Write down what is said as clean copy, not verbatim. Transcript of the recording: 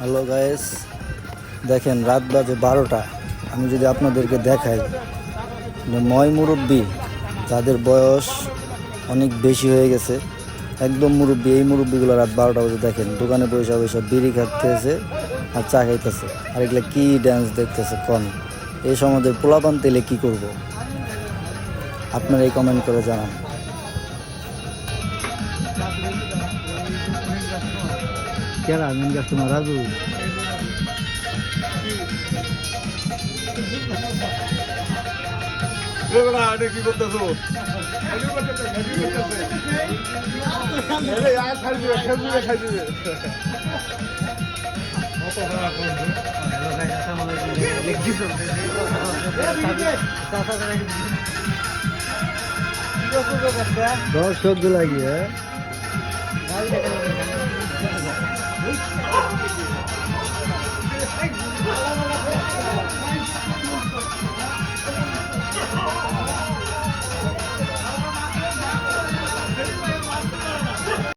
Hello guys, দেখেন রাত বাজে 12টা। আমি যদি আপনাদেরকে দেখাই যে ময় মুরব্বি যাদের বয়স অনেক বেশি হয়ে গেছে, একদম মুরব্বি, এই মুরব্বিগুলো রাত 12টা বাজে দেখেন দোকানে বসে বসে বিড়ি খাইতেছে আর চা খাইতেছে, আর এগুলা কি ড্যান্স দেখতেছে কন। এই সমাজের পোলাপান তেলে কি করব, আপনারা এই কমেন্ট করে জানান। কেরা মেন কাস্টমার রাজু? কি করতেছো? খাই দিবে। দর্শক লাগিয়ে